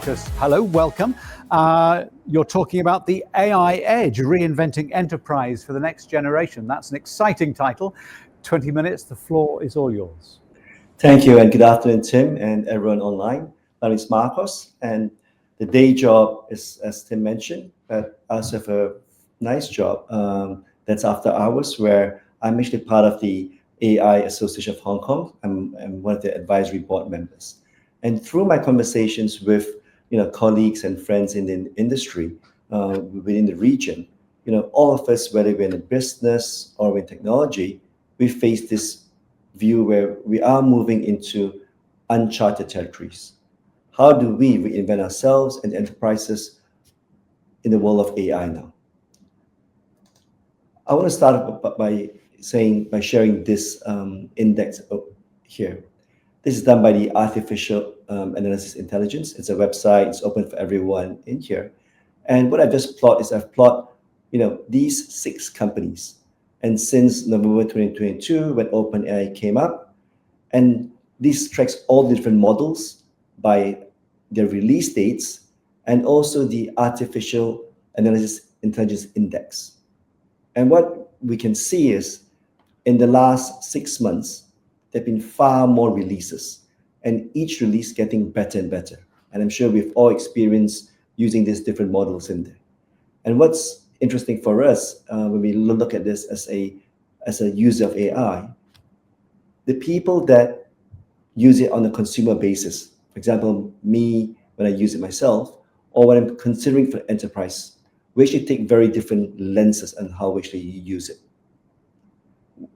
Marcos, hello, welcome. You're talking about the AI Edge, Reinventing Enterprise for the Next Generation. That's an exciting title. 20 minutes, the floor is all yours. Thank you, and good afternoon, Tim, and everyone online. My name is Marcos, and the day job is, as Tim mentioned, but I also have a nice job that's after hours, where I'm actually part of the AI Association of Hong Kong. I'm one of the advisory board members. And through my conversations with colleagues and friends in the industry within the region, all of us, whether we're in a business or in technology, we face this view where we are moving into uncharted territories. How do we reinvent ourselves and enterprises in the world of AI now? I want to start by sharing this index here. This is done by the Artificial Analysis Intelligence. It's a website. It's open for everyone in here. And what I've plotted these 6 companies. And since November 2022, when OpenAI came up, and this tracks all the different models by their release dates and also the Artificial Analysis Intelligence Index. And what we can see is in the last 6 months, there have been far more releases, and each release getting better and better. And I'm sure we've all experienced using these different models in there. And what's interesting for us when we look at this as a user of AI, the people that use it on a consumer basis, for example, me, when I use it myself, or when I'm considering for enterprise, we actually take very different lenses on how we actually use it.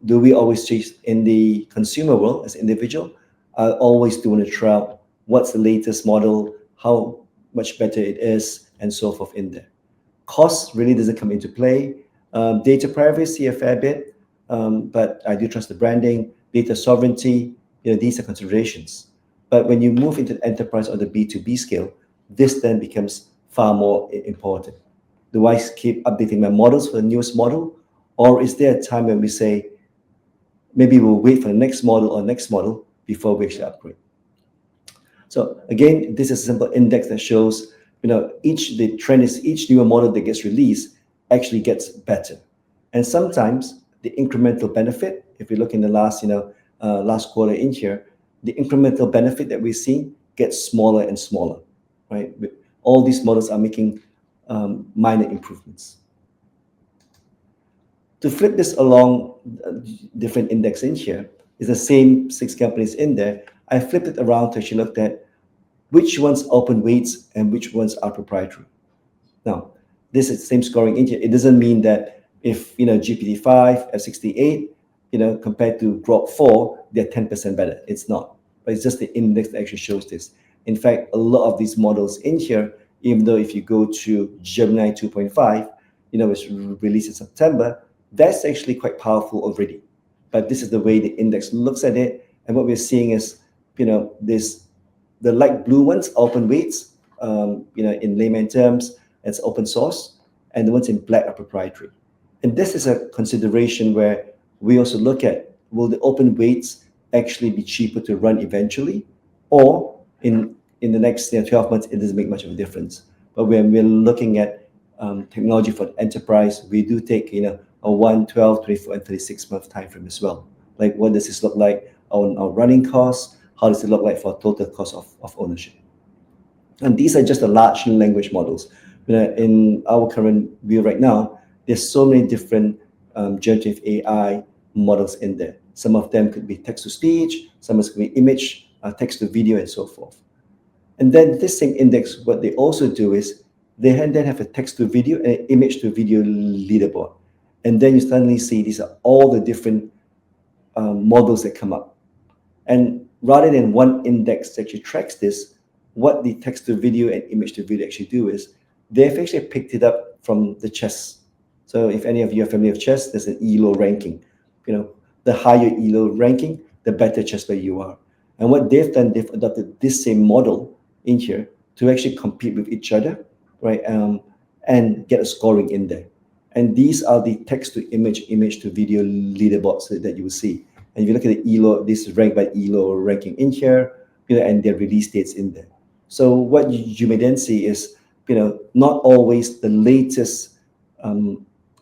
Do we always chase in the consumer world as an individual? I always do want to try out what's the latest model, how much better it is, and so forth in there. Cost really doesn't come into play. Data privacy a fair bit, but I do trust the branding, data sovereignty. These are considerations. But when you move into the enterprise or the B2B scale, this then becomes far more important. Do I keep updating my models for the newest model? Or is there a time when we say, maybe we'll wait for the next model before we actually upgrade? So again, this is a simple index that shows, the trend is each newer model that gets released actually gets better. And sometimes the incremental benefit, if we look in the last quarter in here, the incremental benefit that we see gets smaller and smaller, right? All these models are making minor improvements. To flip this along different index in here is the same 6 companies in there. I flipped it around to actually look at which ones open weights and which ones are proprietary. Now, this is the same scoring in here. It doesn't mean that if GPT-5 F68, compared to Grok 4, they're 10% better. It's not. But it's just the index that actually shows this. In fact, a lot of these models in here, even though if you go to Gemini 2.5, which released in September, that's actually quite powerful already. But this is the way the index looks at it. And what we're seeing is, the light blue ones, open weights, in layman terms, it's open source, and the ones in black are proprietary. And this is a consideration where we also look at, will the open weights actually be cheaper to run eventually? Or in the next 12 months, it doesn't make much of a difference. But when we're looking at technology for enterprise, we do take a 1, 12, 24, and 36-month time frame as well. Like, what does this look like on our running costs? How does it look like for total cost of ownership? And these are just the large language models. In our current view right now, there's so many different generative AI models in there. Some of them could be text-to-speech, some could be image, text-to-video, and so forth. And then this same index, what they also do is they then have a text-to-video and an image-to-video leaderboard. And then you suddenly see these are all the different models that come up. And rather than one index that actually tracks this, what the text-to-video and image-to-video actually do is they've actually picked it up from the chess. So if any of you are familiar with chess, there's an ELO ranking. The higher ELO ranking, the better chess player you are. And what they've done, they've adopted this same model in here to actually compete with each other, right? And get a scoring in there. And these are the text-to-image, image-to-video leaderboards that you will see. And if you look at the ELO, this is ranked by ELO ranking in here, and their release dates in there. So what you may then see is, not always the latest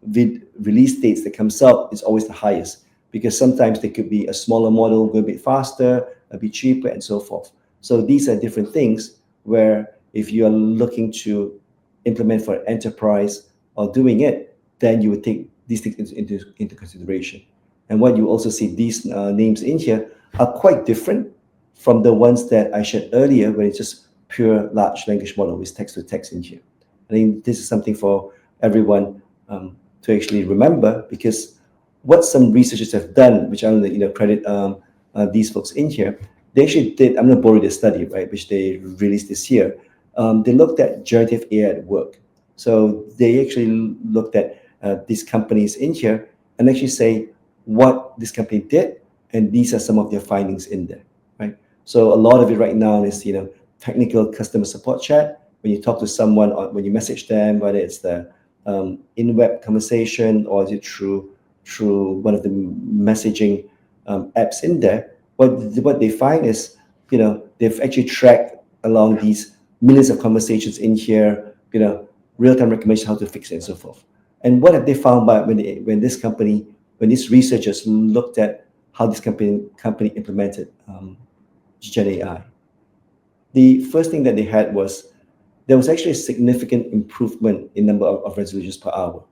release dates that comes out is always the highest, because sometimes there could be a smaller model, go a bit faster, a bit cheaper, and so forth. So these are different things where if you are looking to implement for an enterprise or doing it, then you would take these things into consideration. And what you also see, these names in here are quite different from the ones that I shared earlier, where it's just pure large language model with text to text in here. I think this is something for everyone to actually remember, because what some researchers have done, which I'm going to credit these folks in here, they actually did. I'm going to borrow their study, right, which they released this year. They looked at generative AI at work. So they actually looked at these companies in here and actually say what this company did, and these are some of their findings in there, right? So a lot of it right now is technical customer support chat. When you talk to someone, or when you message them, whether it's the in-web conversation or is it through one of the messaging apps in there, what they find is, they've actually tracked along these millions of conversations in here, real-time recommendation how to fix it and so forth. And what have they found by when these researchers looked at how this company implemented Gen AI? The first thing that they had was there was actually a significant improvement in number of resolutions per hour.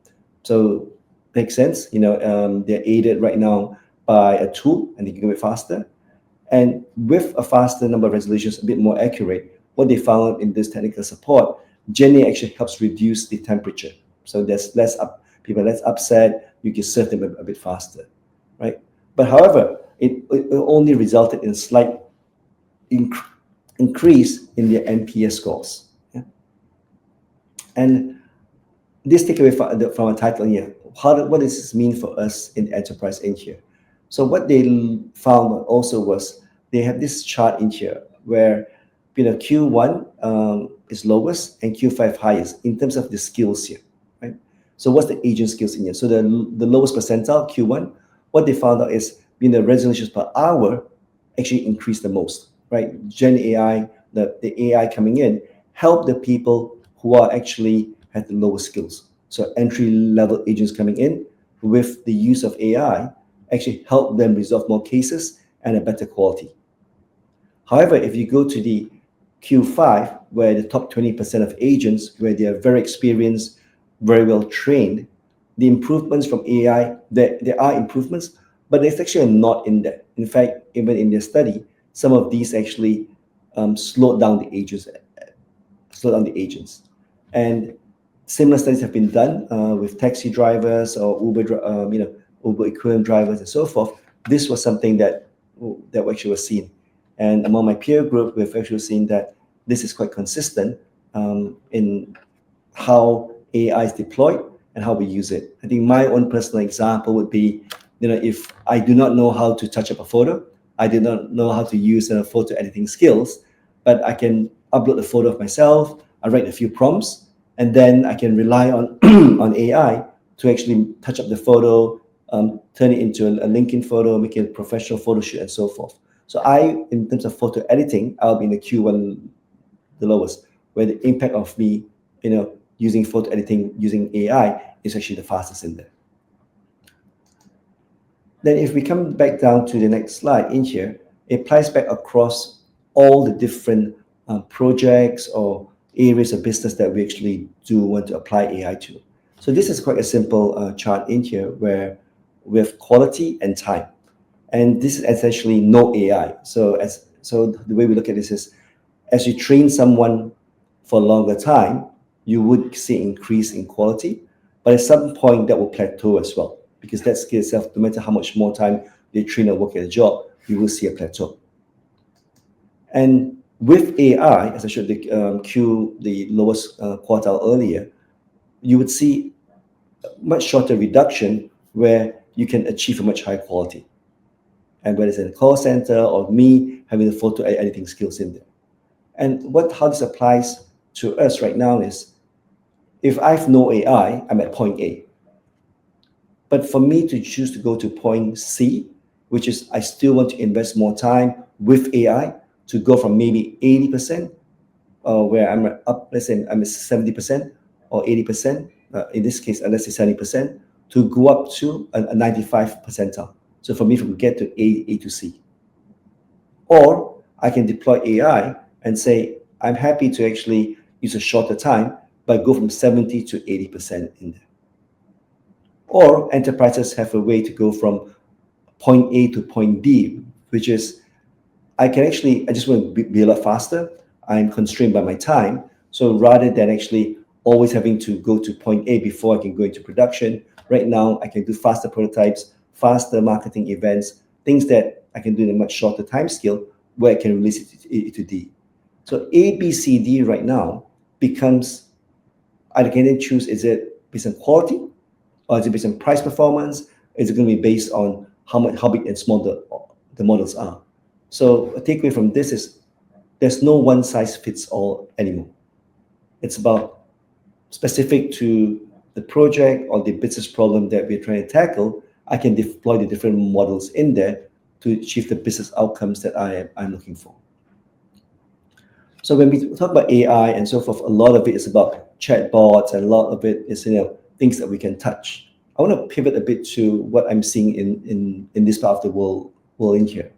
So makes sense, they're aided right now by a tool and they can go a bit faster. And with a faster number of resolutions, a bit more accurate, what they found in this technical support, Gen AI actually helps reduce the temperature. So there's people less upset, you can serve them a bit faster, right? But however, it only resulted in a slight increase in their NPS scores. Yeah? And this takeaway from a title here, what does this mean for us in enterprise in here? So what they found also was they have this chart in here where Q1 is lowest and Q5 highest in terms of the skills here, right? So what's the agent skills in here? So the lowest percentile, Q1, what they found out is the resolutions per hour actually increased the most, right? Gen AI, the AI coming in, help the people who are actually have the lowest skills. So entry-level agents coming in with the use of AI actually help them resolve more cases and a better quality. However, if you go to the Q5, where the top 20% of agents, where they are very experienced, very well trained, the improvements from AI, there are improvements, but there's actually not in there. In fact, even in their study, some of these actually slowed down the agents. And similar studies have been done with taxi drivers or Uber equivalent drivers and so forth. This was something that actually was seen. And among my peer group, we've actually seen that this is quite consistent in how AI is deployed and how we use it. I think my own personal example would be, if I do not know how to touch up a photo, I do not know how to use photo editing skills, but I can upload a photo of myself, I write a few prompts, and then I can rely on on AI to actually touch up the photo, turn it into a LinkedIn photo, make it a professional photo shoot, and so forth. So in terms of photo editing, I'll be in the Q1, the lowest, where the impact of me, using photo editing using AI is actually the fastest in there. Then if we come back down to the next slide in here, it applies back across all the different projects or areas of business that we actually do want to apply AI to. So this is quite a simple chart in here where we have quality and time. And this is essentially no AI. So the way we look at this is, as you train someone for a longer time, you would see increase in quality, but at some point that will plateau as well, because that skill itself, no matter how much more time they train or work at a job, you will see a plateau. And with AI, as I showed the lowest quartile earlier, you would see a much shorter reduction where you can achieve a much higher quality. And whether it's in a call center or me having the photo editing skills in there. And how this applies to us right now is, if I have no AI, I'm at point A. But for me to choose to go to point C, which is I still want to invest more time with AI to go from maybe 80% where I'm up, let's say I'm at 70% or 80%, in this case, let's say 70%, to go up to a 95 percentile. So for me, from get to A to C. Or I can deploy AI and say, I'm happy to actually use a shorter time, but go from 70 to 80% in there. Or enterprises have a way to go from point A to point B, which is I just want to be a lot faster. I'm constrained by my time. So rather than actually always having to go to point A before I can go into production, right now I can do faster prototypes, faster marketing events, things that I can do in a much shorter time scale where I can release it to D. So A, B, C, D right now becomes, I can then choose, is it based on quality, or is it based on price performance? Is it going to be based on how big and small the models are? So a takeaway from this is there's no one size fits all anymore. It's about specific to the project or the business problem that we're trying to tackle. I can deploy the different models in there to achieve the business outcomes that I'm looking for. So when we talk about AI and so forth, a lot of it is about chatbots, and a lot of it is things that we can touch. I want to pivot a bit to what I'm seeing in this part of the world in here.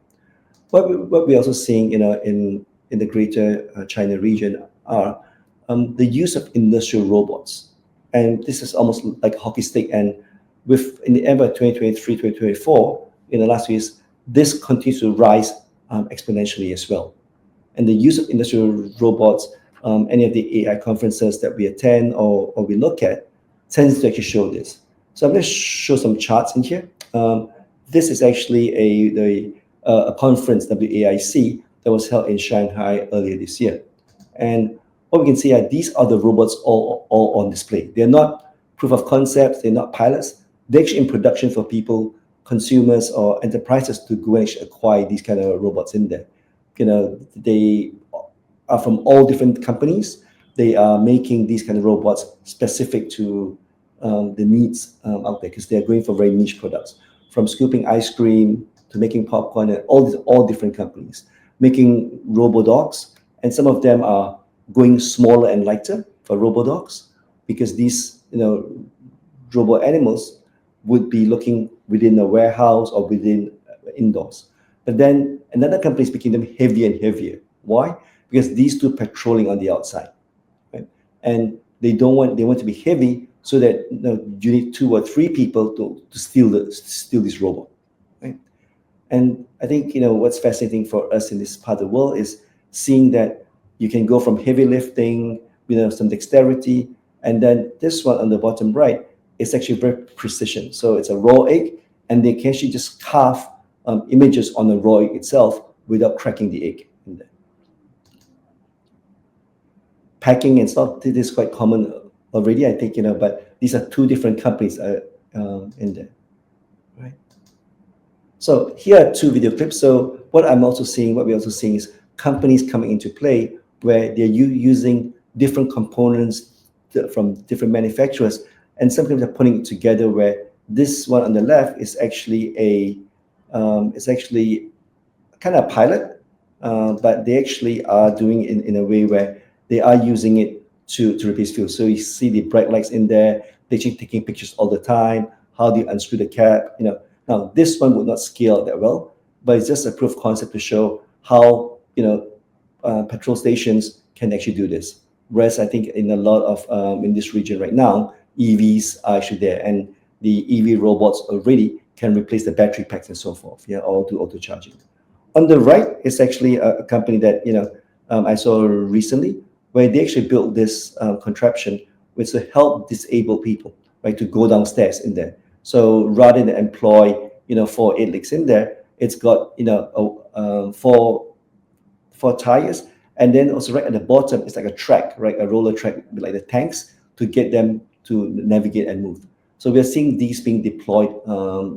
What we're also seeing in the greater China region are the use of industrial robots. And this is almost like a hockey stick. And in the end of 2023, 2024, in the last years, this continues to rise exponentially as well. And the use of industrial robots, any of the AI conferences that we attend or we look at, tends to actually show this. So I'm going to show some charts in here. This is actually a conference, WAIC, that was held in Shanghai earlier this year. And what we can see are these are the robots all on display. They're not proof of concepts, they're not pilots. They're actually in production for people, consumers or enterprises to go and actually acquire these kind of robots in there. They are from all different companies. They are making these kind of robots specific to the needs out there, because they're going for very niche products, from scooping ice cream to making popcorn, and all different companies making robo-dogs. And some of them are going smaller and lighter for robo-dogs, because these robo animals would be looking within a warehouse or within indoors. But then another company is making them heavier and heavier. Why? Because these two patrolling on the outside, right? And they want to be heavy, so that you need 2 or 3 people to steal this robot, right? And I think what's fascinating for us in this part of the world is seeing that you can go from heavy lifting, some dexterity, and then this one on the bottom right is actually very precision. So it's a raw egg, and they can actually just carve images on the raw egg itself without cracking the egg in there. Packing and stuff, this is quite common already, I think, but these are 2 different companies in there, right? So here are 2 video clips. So what we're also seeing is companies coming into play where they're using different components from different manufacturers, and sometimes they're putting it together, where this one on the left is actually it's actually kind of a pilot, but they actually are doing it in a way where they are using it to replace fuel. So you see the bright lights in there, they're actually taking pictures all the time. How do you unscrew the cap? Now this one would not scale that well, but it's just a proof of concept to show how petrol stations can actually do this. Whereas I think in a lot of in this region right now, EVs are actually there, and the EV robots already can replace the battery packs and so forth, or do auto charging. On the right is actually a company that I saw recently, where they actually built this contraption which will help disabled people, right, to go downstairs in there. So rather than employ 4 8 legs in there, it's got 4 tires, and then also right at the bottom it's like a track, right, a roller track like the tanks, to get them to navigate and move. So we're seeing these being deployed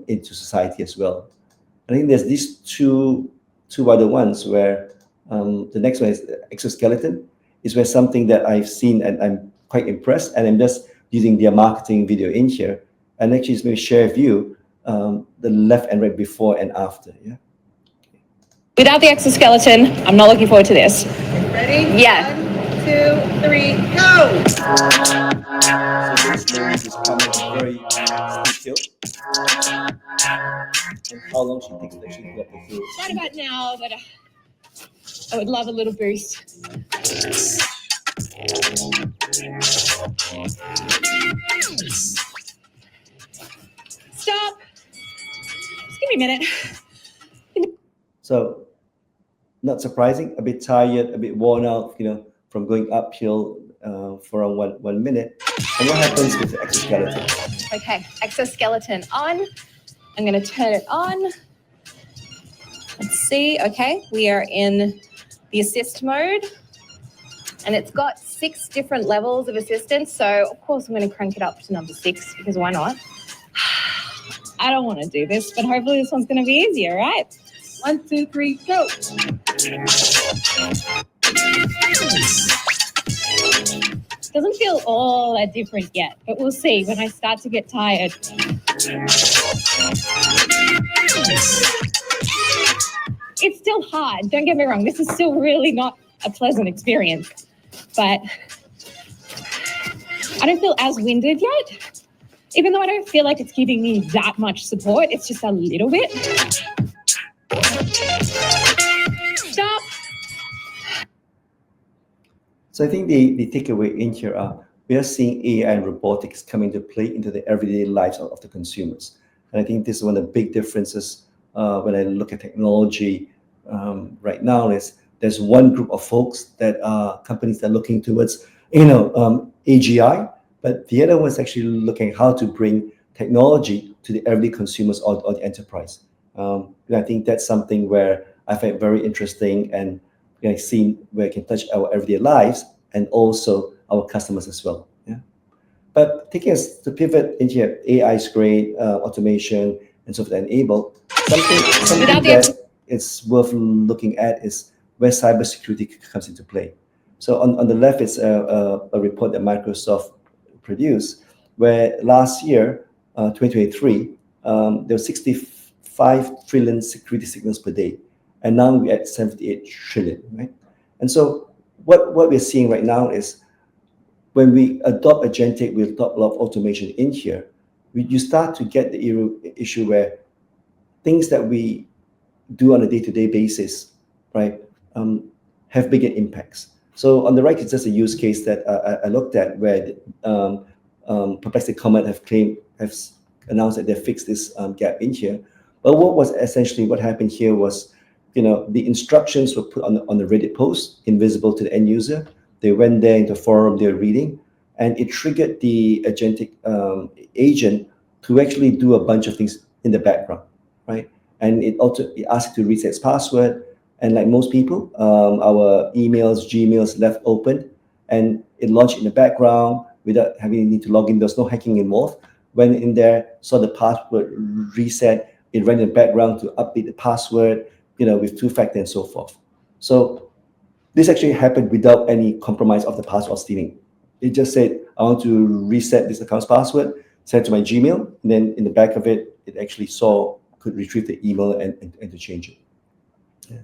into society as well. I think there's these two other ones where the next one is exoskeleton, is where something that I've seen and I'm quite impressed, and I'm just using their marketing video in here, and actually just maybe share with you the left and right before and after. Yeah. Without the exoskeleton, I'm not looking forward to this. Ready? Yeah. 1, 2, 3, go! So this lady is climbing a very steep hill. And how long she takes to actually go up the hill? Right about now, but I would love a little boost. Stop. Just give me a minute. So, not surprising, a bit tired, a bit worn out, from going uphill for around 1 minute. And what happens with the exoskeleton? Okay, exoskeleton on. I'm going to turn it on. Let's see. Okay, we are in the assist mode. And it's got 6 different levels of assistance. So, of course, I'm going to crank it up to number 6 because why not? I don't want to do this, but hopefully this one's going to be easier, right? 1, 2, 3, go. Doesn't feel all that different yet, but we'll see when I start to get tired. It's still hard, don't get me wrong. This is still really not a pleasant experience, but I don't feel as winded yet. Even though I don't feel like it's giving me that much support, it's just a little bit. Stop. So I think the takeaway in here are we are seeing AI and robotics coming to play into the everyday lives of the consumers. And I think this is one of the big differences when I look at technology right now is there's one group of folks that are companies that are looking towards, AGI, but the other one is actually looking at how to bring technology to the everyday consumers or the enterprise. And I think that's something where I find very interesting and see where it can touch our everyday lives and also our customers as well. Yeah. But taking us to pivot into here, AI is great, automation and so forth enabled. Something that it's worth looking at is where cybersecurity comes into play. So on the left is a report that Microsoft produced, where last year, 2023, there were 65 trillion security signals per day. And now we're at 78 trillion, right? And so what we're seeing right now is when we adopt agentic, we adopt a lot of automation in here, you start to get the issue where things that we do on a day-to-day basis, right, have bigger impacts. So on the right, it's just a use case that I looked at where Perplexity Comet have announced that they fixed this gap in here. But what happened here was, the instructions were put on the Reddit post, invisible to the end user. They went there into the forum, they were reading, and it triggered the agentic agent to actually do a bunch of things in the background, right? And it asked to reset its password. And like most people, our emails, Gmails left open, and it launched in the background without having need to log in. There's no hacking involved. Went in there, saw the password reset. It ran in the background to update the password, with 2-factor and so forth. So this actually happened without any compromise of the password stealing. It just said, I want to reset this account's password, send it to my Gmail, and then in the back of it, it actually could retrieve the email and to change it. Yeah.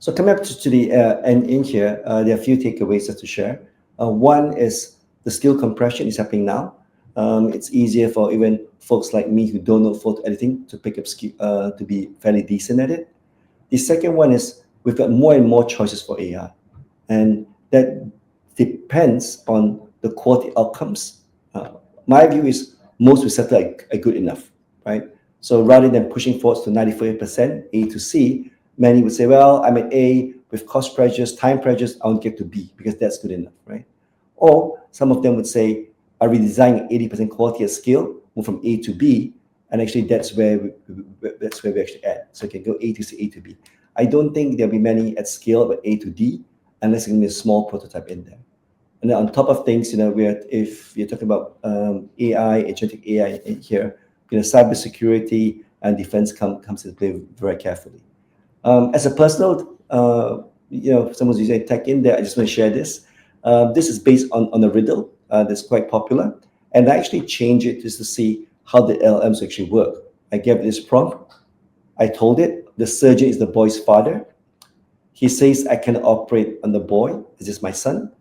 So coming up to the end in here, there are a few takeaways just to share. One is the skill compression is happening now. It's easier for even folks like me who don't know photo editing to pick up skill, to be fairly decent at it. The second one is we've got more and more choices for AI, and that depends on the quality outcomes. My view is most will settle are good enough, right? So rather than pushing forward to 95% A to C, many would say, well, I'm at A with cost pressures, time pressures, I won't get to B because that's good enough, right? Or some of them would say, I redesign 80% quality at scale, move from A to B, and actually that's where we actually add. So you can go A to C, A to B. I don't think there'll be many at scale, but A to D, unless there's going to be a small prototype in there. And then on top of things, if you're talking about AI, agentic AI in here, cybersecurity and defense comes into play very carefully. As a personal, someone's using tech in there, I just want to share this. This is based on a riddle that's quite popular. And I actually changed it just to see how the LLMs actually work. I gave this prompt. I told it, the surgeon is the boy's father. He says, I cannot operate on the boy. This is my son.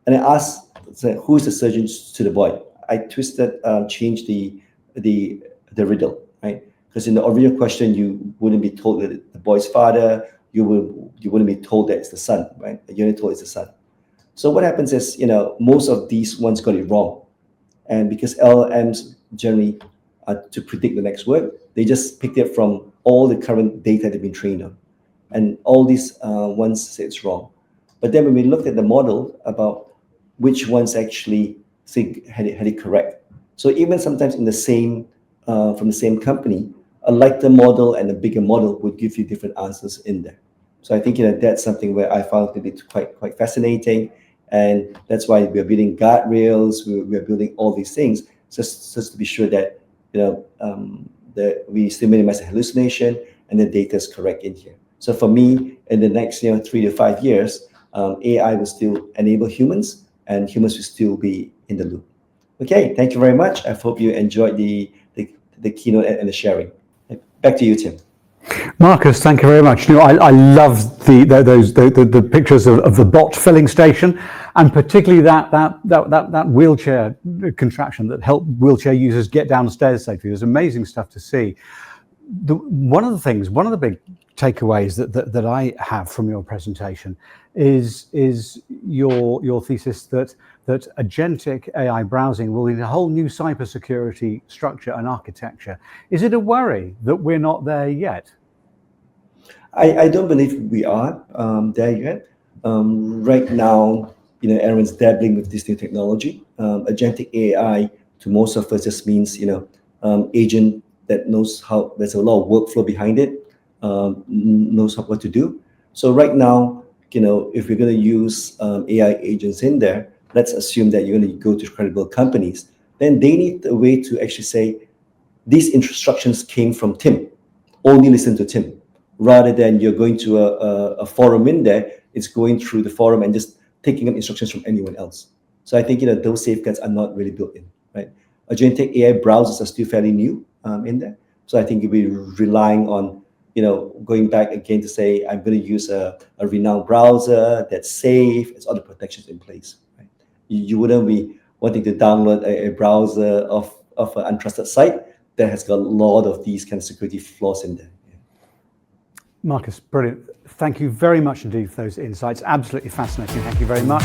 And I asked, who's the surgeon to the boy? I changed the riddle, right? Because in the original question, you wouldn't be told that the boy's father, you wouldn't be told that it's the son, right? You're only told it's the son. So what happens is, most of these ones got it wrong. And because LLMs generally to predict the next word, they just picked it from all the current data they've been trained on. And all these ones say it's wrong. But then when we looked at the model about which ones actually had it correct. So even sometimes in the same, from the same company, a lighter model and a bigger model would give you different answers in there. So I think that's something where I found it to be quite fascinating, and that's why we're building guardrails. We're building all these things just to be sure that that we still minimize the hallucination and the data is correct in here. So for me, in the next 3 to 5 years, AI will still enable humans, and humans will still be in the loop. Okay, thank you very much. I hope you enjoyed the keynote and the sharing. Back to you, Tim. Marcos, thank you very much. I love the pictures of the bot filling station, and particularly that wheelchair contraption that helped wheelchair users get down the stairs safely. There's amazing stuff to see. One of the big takeaways that I have from your presentation is your thesis that agentic AI browsing will need a whole new cybersecurity structure and architecture. Is it a worry that we're not there yet? I don't believe we are there yet. Right now, everyone's dabbling with this new technology. Agentic AI to most of us just means agent that knows how. There's a lot of workflow behind it, knows what to do. So right now, if we're going to use AI agents in there, let's assume that you're going to go to credible companies. Then they need a way to actually say these instructions came from Tim. Only listen to Tim. Rather than you're going to a forum in there, it's going through the forum and just taking up instructions from anyone else. So I think those safeguards are not really built in, right? Agentic AI browsers are still fairly new in there. So I think you'll be relying on going back again to say I'm going to use a renowned browser that's safe, it's all the protections in place. Right? You wouldn't be wanting to download a browser of an untrusted site that has got a lot of these kind of security flaws in there. Marcos, brilliant. Thank you very much indeed for those insights. Absolutely fascinating. Thank you very much.